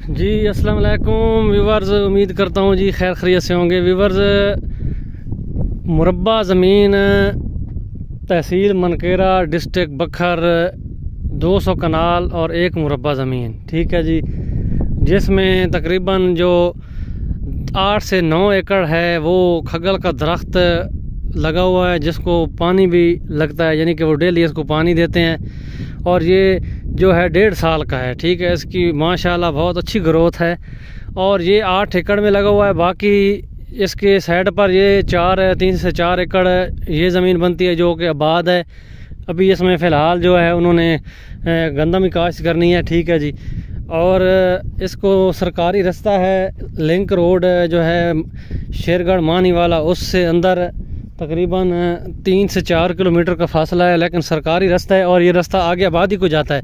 जी अस्सलाम वालेकुम व्यूवर्स, उम्मीद करता हूँ जी खैर खैरियत से होंगे। व्यूवर्स, मुरब्बा ज़मीन तहसील मनकेरा डिस्ट्रिक्ट बखर 200 कनाल और 1 मुरब्बा ज़मीन, ठीक है जी, जिसमें तकरीबन जो 8 से 9 एकड़ है वो खगल का दरख्त लगा हुआ है, जिसको पानी भी लगता है, यानी कि वो डेली इसको पानी देते हैं। और ये जो है 1.5 साल का है, ठीक है। इसकी माशाल्लाह बहुत अच्छी ग्रोथ है और ये 8 एकड़ में लगा हुआ है। बाकी इसके साइड पर ये 3 से 4 एकड़ ये ज़मीन बनती है जो कि आबाद है। अभी इसमें फ़िलहाल जो है उन्होंने गंदम की काश्त करनी है, ठीक है जी। और इसको सरकारी रास्ता है, लिंक रोड जो है शेरगढ़ मानी वाला, उससे अंदर तकरीबन 3 से 4 किलोमीटर का फासला है, लेकिन सरकारी रास्ता है और ये रास्ता आगे आबादी को जाता है,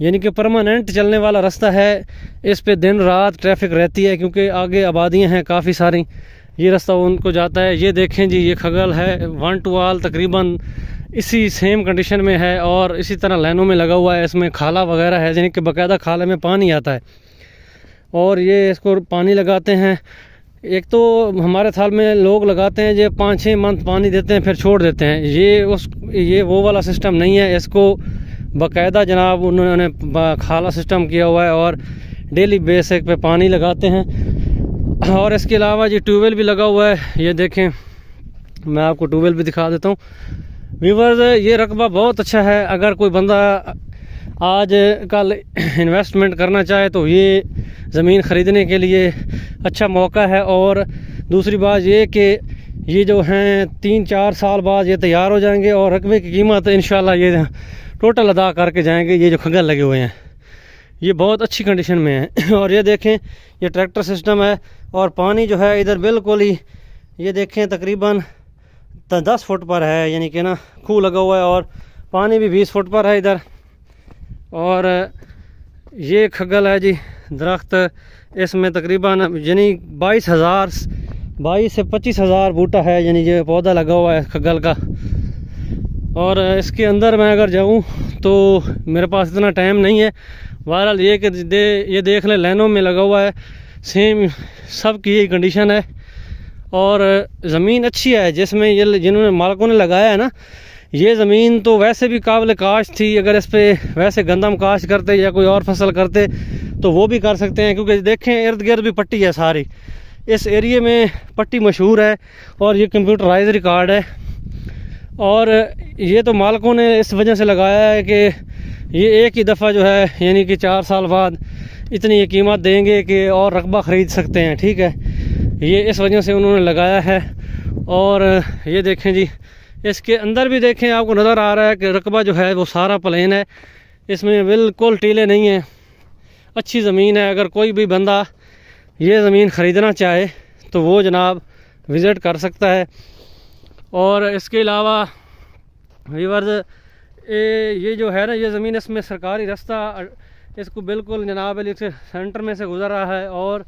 यानी कि परमानेंट चलने वाला रास्ता है। इस पे दिन रात ट्रैफिक रहती है क्योंकि आगे आबादियां हैं काफ़ी सारी, ये रास्ता उनको जाता है। ये देखें जी, ये खगल है 1 to all तकरीबन इसी सेम कंडीशन में है और इसी तरह लाइनों में लगा हुआ है। इसमें खाला वगैरह है, यानी कि बाकायदा खाले में पानी आता है और ये इसको पानी लगाते हैं। एक तो हमारे थाल में लोग लगाते हैं, ये 5-6 मंथ पानी देते हैं फिर छोड़ देते हैं। ये वो वाला सिस्टम नहीं है, इसको बाकायदा जनाब उन्होंने खाला सिस्टम किया हुआ है और डेली बेसिक पे पानी लगाते हैं। और इसके अलावा ये ट्यूबवेल भी लगा हुआ है, ये देखें, मैं आपको ट्यूबवेल भी दिखा देता हूँ। व्यूवर्स, ये रकबा बहुत अच्छा है। अगर कोई बंदा आज कल इन्वेस्टमेंट करना चाहे तो ये ज़मीन ख़रीदने के लिए अच्छा मौका है। और दूसरी बात ये कि ये जो हैं 3-4 साल बाद ये तैयार हो जाएंगे और रकबे की कीमत इंशाल्लाह ये टोटल अदा करके जाएंगे। ये जो खगल लगे हुए हैं ये बहुत अच्छी कंडीशन में है। और ये देखें, ये ट्रैक्टर सिस्टम है और पानी जो है इधर बिल्कुल ही, ये देखें, तकरीबन 10 फुट पर है, यानी कि ना खूह लगा हुआ है और पानी भी 20 फुट पर है इधर। और ये खगल है जी दरख्त, इसमें तकरीबन यानी 22 से 25 हज़ार बूटा है, यानी ये पौधा लगा हुआ है खगल का। और इसके अंदर मैं अगर जाऊं तो मेरे पास इतना टाइम नहीं है। बहरहाल ये कि ये देख लें, लाइनों में लगा हुआ है, सेम सब की यही कंडीशन है और ज़मीन अच्छी है। जिसमें ये जिन्होंने मालिकों ने लगाया है ना, ये ज़मीन तो वैसे भी काबिल काश्त थी। अगर इस पे वैसे गंदम काश्त करते या कोई और फसल करते तो वो भी कर सकते हैं, क्योंकि देखें इर्द गिर्द भी पट्टी है सारी, इस एरिए में पट्टी मशहूर है और ये कंप्यूटराइज रिकॉर्ड है। और ये तो मालिकों ने इस वजह से लगाया है कि ये एक ही दफ़ा जो है, यानी कि 4 साल बाद इतनी ये कीमत देंगे कि और रकबा ख़रीद सकते हैं, ठीक है। ये इस वजह से उन्होंने लगाया है। और ये देखें जी, इसके अंदर भी देखें, आपको नज़र आ रहा है कि रकबा जो है वो सारा प्लेन है, इसमें बिल्कुल टीले नहीं हैं, अच्छी ज़मीन है। अगर कोई भी बंदा ये ज़मीन ख़रीदना चाहे तो वो जनाब विज़िट कर सकता है। और इसके अलावा व्यूअर्स, ये जो है ना, ये ज़मीन, इसमें सरकारी रास्ता इसको बिल्कुल जनाब से सेंटर में से गुज़र रहा है और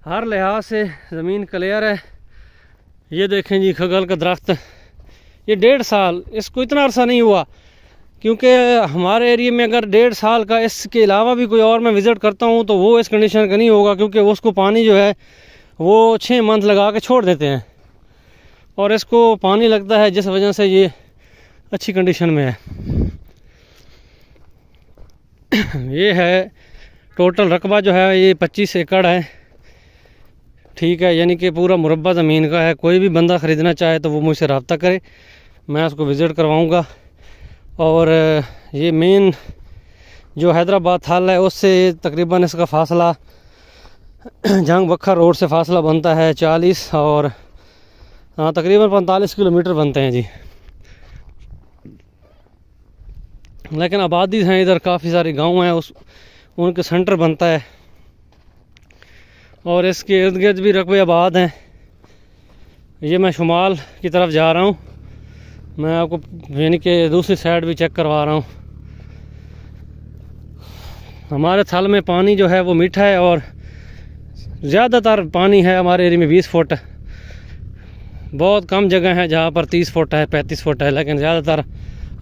हर लिहाज से ज़मीन क्लियर है। ये देखें जी, खगल का दरख्त, ये 1.5 साल, इसको इतना अरसा नहीं हुआ, क्योंकि हमारे एरिया में अगर 1.5 साल का इसके अलावा भी कोई और मैं विज़िट करता हूँ तो वो इस कंडीशन का नहीं होगा, क्योंकि उसको पानी जो है वो 6 मंथ लगा के छोड़ देते हैं और इसको पानी लगता है, जिस वजह से ये अच्छी कंडीशन में है। ये है टोटल रकबा जो है ये 25 एकड़ है, ठीक है, यानी कि पूरा मुरब्बा ज़मीन का है। कोई भी बंदा ख़रीदना चाहे तो वो मुझसे रब्ता करे, मैं उसको विज़िट करवाऊँगा। और ये मेन जो हैदराबाद थाल है उससे तकरीबन इसका फ़ासला जंग बखर रोड से फ़ासला बनता है 40 और तकरीबन 45 किलोमीटर बनते हैं जी। लेकिन आबादी हैं इधर, काफ़ी सारे गांव हैं, उनके सेंटर बनता है और इसके इर्द गिर्द भी रकबे आबाद हैं। ये मैं शुमाल की तरफ जा रहा हूँ, मैं आपको यानी कि दूसरी साइड भी चेक करवा रहा हूँ। हमारे थाल में पानी जो है वो मीठा है और ज़्यादातर पानी है हमारे एरिया में 20 फुट। बहुत कम जगह है जहाँ पर 30 फुट है, 35 फुट है, लेकिन ज़्यादातर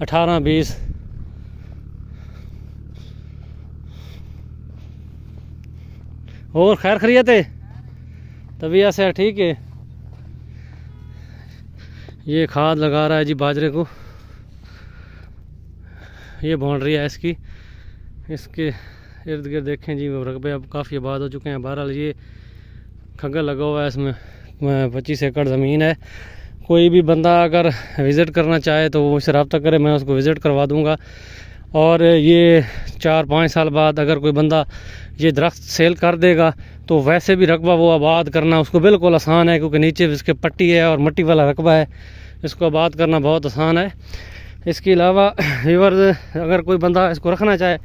18-20 और खैर खैरियत है, तबीयत से ठीक है। ये खाद लगा रहा है जी बाजरे को, ये बाउंड्री है इसकी, इसके इर्द गिर्द देखें जी रकबे अब काफ़ी आबाद हो चुके हैं। बहरहाल ये खग्गल लगा हुआ है, इसमें 25 एकड़ ज़मीन है। कोई भी बंदा अगर विज़िट करना चाहे तो वो मुझसे रब्ता करे, मैं उसको विज़िट करवा दूंगा। और ये 4-5 साल बाद अगर कोई बंदा ये दरख्त सेल कर देगा तो वैसे भी रकबा वो आबाद करना उसको बिल्कुल आसान है, क्योंकि नीचे इसके पट्टी है और मिट्टी वाला रकबा है, इसको आबाद करना बहुत आसान है। इसके अलावा व्यूअर्स अगर कोई बंदा इसको रखना चाहे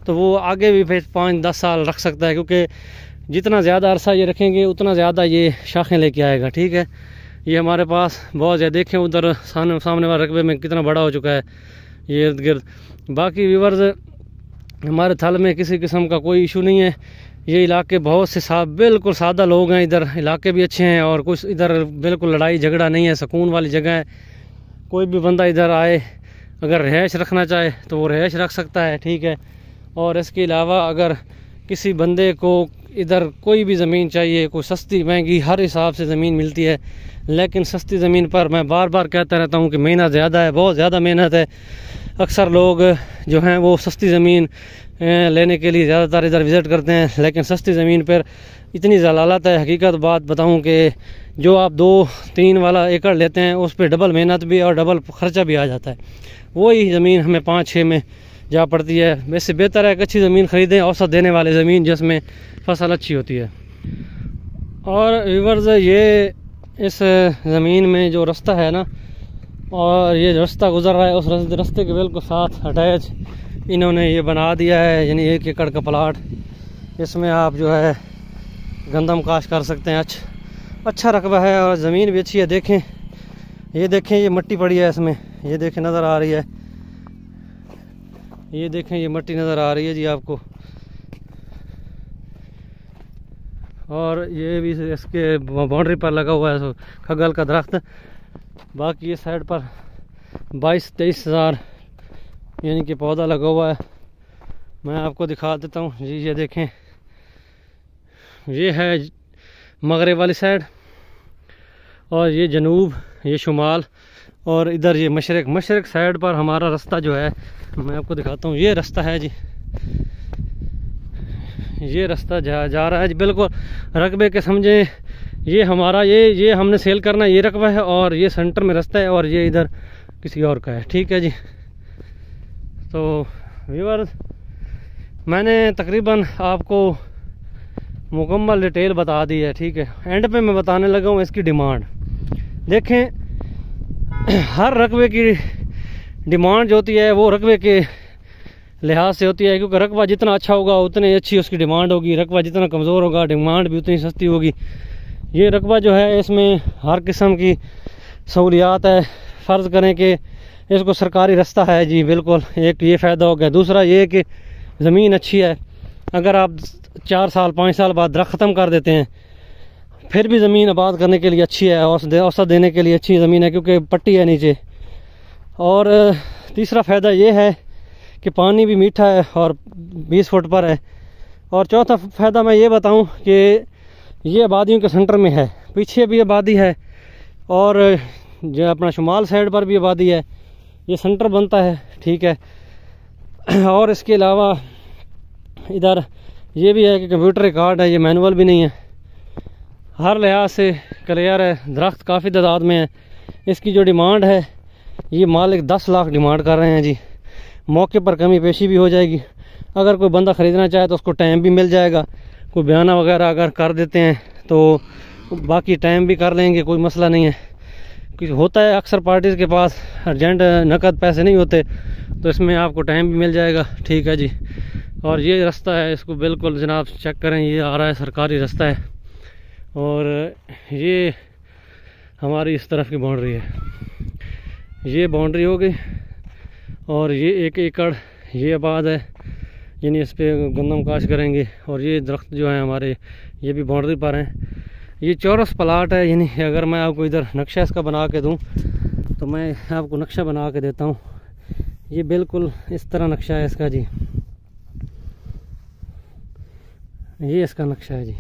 तो वो आगे भी फिर 5-10 साल रख सकता है, क्योंकि जितना ज़्यादा अरसा ये रखेंगे उतना ज़्यादा ये शाखें लेके आएगा। ठीक है, ये हमारे पास बहुत ज़्यादा देखें उधर सामने वाले रकबे में कितना बड़ा हो चुका है ये इर्द गिर्द। बाकी व्यूअर्स हमारे थल में किसी किस्म का कोई इशू नहीं है। ये इलाके बहुत से बिल्कुल सादा लोग हैं, इधर इलाके भी अच्छे हैं और कुछ इधर बिल्कुल लड़ाई झगड़ा नहीं है, सुकून वाली जगह है। कोई भी बंदा इधर आए अगर रहायश रखना चाहे तो वो रहायश रख सकता है। ठीक है, और इसके अलावा अगर किसी बंदे को इधर कोई भी ज़मीन चाहिए, कोई सस्ती महंगी हर हिसाब से ज़मीन मिलती है, लेकिन सस्ती ज़मीन पर मैं बार बार कहता रहता हूँ कि मेहनत ज़्यादा है, बहुत ज़्यादा मेहनत है। अक्सर लोग जो हैं वो सस्ती ज़मीन लेने के लिए ज़्यादातर इधर विज़िट करते हैं, लेकिन सस्ती ज़मीन पर इतनी जलालत है। हकीकत बात बताऊं कि जो आप 2-3 वाला एकड़ लेते हैं उस पर डबल मेहनत भी और डबल ख़र्चा भी आ जाता है। वही ज़मीन हमें 5-6 में जा पड़ती है। वैसे बेहतर है कि अच्छी ज़मीन ख़रीदें, औसत देने वाली ज़मीन जिसमें फसल अच्छी होती है। और व्यूअर्स ये इस ज़मीन में जो रास्ता है ना, और ये रास्ता गुज़र रहा है, उस रास्ते के बिल्कुल साथ अटैच इन्होंने ये बना दिया है, यानी 1 एकड़ का प्लाट। इसमें आप जो है गंदम काश कर सकते हैं। अच्छा रकबा है और ज़मीन भी अच्छी है। देखें ये मिट्टी पड़ी है इसमें, ये देखें नज़र आ रही है, ये देखें ये मिट्टी नज़र आ रही है जी आपको। और ये भी इसके बाउंड्री पर लगा हुआ है खगल का दरख्त। बाकी ये साइड पर 22-23 हज़ार यानी कि पौधा लगा हुआ है। मैं आपको दिखा देता हूँ जी, ये देखें ये है मगरिब वाली साइड, और ये जनूब, ये शुमाल, और इधर ये मशरक साइड पर हमारा रास्ता जो है मैं आपको दिखाता हूँ। ये रास्ता है जी, ये रास्ता जा रहा है जी बिल्कुल रकबे के समझे। ये हमारा ये हमने सेल करना ये रकबा है, और ये सेंटर में रास्ता है, और ये इधर किसी और का है। ठीक है जी, तो व्यूअर्स मैंने तकरीबन आपको मुकम्मल डिटेल बता दी है। ठीक है, एंड पे मैं बताने लगा हूँ इसकी डिमांड। देखें हर रकबे की डिमांड जो होती है वो रकबे के लिहाज से होती है, क्योंकि रकबा जितना अच्छा होगा उतनी अच्छी उसकी डिमांड होगी, रकबा जितना कमज़ोर होगा डिमांड भी उतनी सस्ती होगी। ये रकबा जो है इसमें हर किस्म की सहूलियात है। फ़र्ज़ करें कि इसको सरकारी रास्ता है जी, बिल्कुल एक ये फ़ायदा हो गया। दूसरा ये कि ज़मीन अच्छी है, अगर आप 4-5 साल बाद दरख्त ख़त्म कर देते हैं फिर भी ज़मीन आबाद करने के लिए अच्छी है, औसत देने के लिए अच्छी ज़मीन है, क्योंकि पट्टी है नीचे। और तीसरा फ़ायदा ये है कि पानी भी मीठा है और 20 फुट पर है। और चौथा फ़ायदा मैं ये बताऊं कि ये आबादियों के सेंटर में है, पीछे भी आबादी है और जो अपना शुमाल साइड पर भी आबादी है, ये सेंटर बनता है। ठीक है, और इसके अलावा इधर ये भी है कि कंप्यूटर रिकॉर्ड है, ये मैनुअल भी नहीं है, हर लिहाज से क्लियर है। दरख्त काफ़ी तादाद में है। इसकी जो डिमांड है ये मालिक 10 लाख डिमांड कर रहे हैं जी। मौके पर कमी पेशी भी हो जाएगी, अगर कोई बंदा ख़रीदना चाहे तो उसको टाइम भी मिल जाएगा। कोई बयाना वगैरह अगर कर देते हैं तो बाकी टाइम भी कर लेंगे, कोई मसला नहीं है। कुछ होता है अक्सर पार्टीज़ के पास अर्जेंट नकद पैसे नहीं होते, तो इसमें आपको टाइम भी मिल जाएगा। ठीक है जी, और ये रास्ता है, इसको बिल्कुल जनाब चेक करें, ये आ रहा है सरकारी रास्ता है, और ये हमारी इस तरफ की बाउंड्री है। ये बाउंड्री हो गई, और ये 1 एकड़ ये आबाद है, यानी इस पर गंदम काश करेंगे। और ये दरख्त जो है हमारे ये भी बाउंड्री पर हैं। ये चौरस प्लाट है, यानी अगर मैं आपको इधर नक्शा इसका बना के दूं तो मैं आपको नक्शा बना के देता हूं। ये बिल्कुल इस तरह नक्शा है इसका जी। ये इसका नक्शा है जी।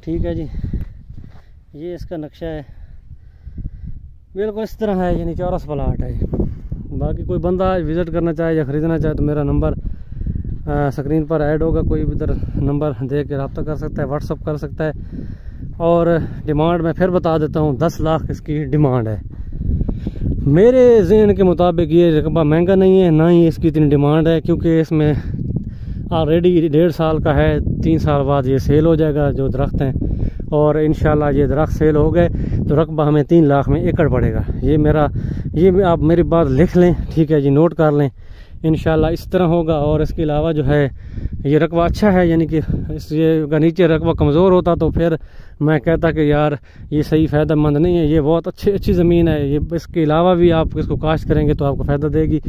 ठीक है जी, ये इसका नक्शा है, बिल्कुल इस तरह है, यानी चौरस प्लाट है। बाकी कोई बंदा विज़िट करना चाहे या ख़रीदना चाहे तो मेरा नंबर स्क्रीन पर ऐड होगा, कोई भी इधर नंबर दे के रब्ता कर सकता है, व्हाट्सअप कर सकता है। और डिमांड मैं फिर बता देता हूँ, 10 लाख इसकी डिमांड है। मेरे ज़हन के मुताबिक ये रकबा महंगा नहीं है, ना ही इसकी इतनी डिमांड है, क्योंकि इसमें ऑलरेडी 1.5 साल का है, 3 साल बाद ये सेल हो जाएगा जो दरख्त हैं। और इंशाल्लाह ये दरख्त सेल हो गए तो रकबा हमें 3 लाख में एकड़ पड़ेगा। ये आप मेरी बात लिख लें, ठीक है जी, नोट कर लें। इंशाल्लाह इस तरह होगा। और इसके अलावा जो है ये रकबा अच्छा है, यानी कि ये नीचे रकबा कमज़ोर होता तो फिर मैं कहता कि यार ये सही फ़ायदेमंद नहीं है। ये बहुत अच्छी ज़मीन है, ये इसके अलावा भी आप इसको काश्त करेंगे तो आपको फ़ायदा देगी।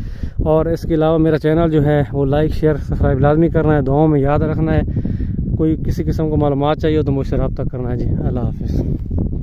और इसके अलावा मेरा चैनल जो है वो लाइक शेयर सब्सक्राइब लाजमी करना है, दुआओं में याद रखना है। कोई किसी किस्म को मालूमात चाहिए हो तो मुझसे रब्ता करना है जी। अल्लाह हाफ़िज़।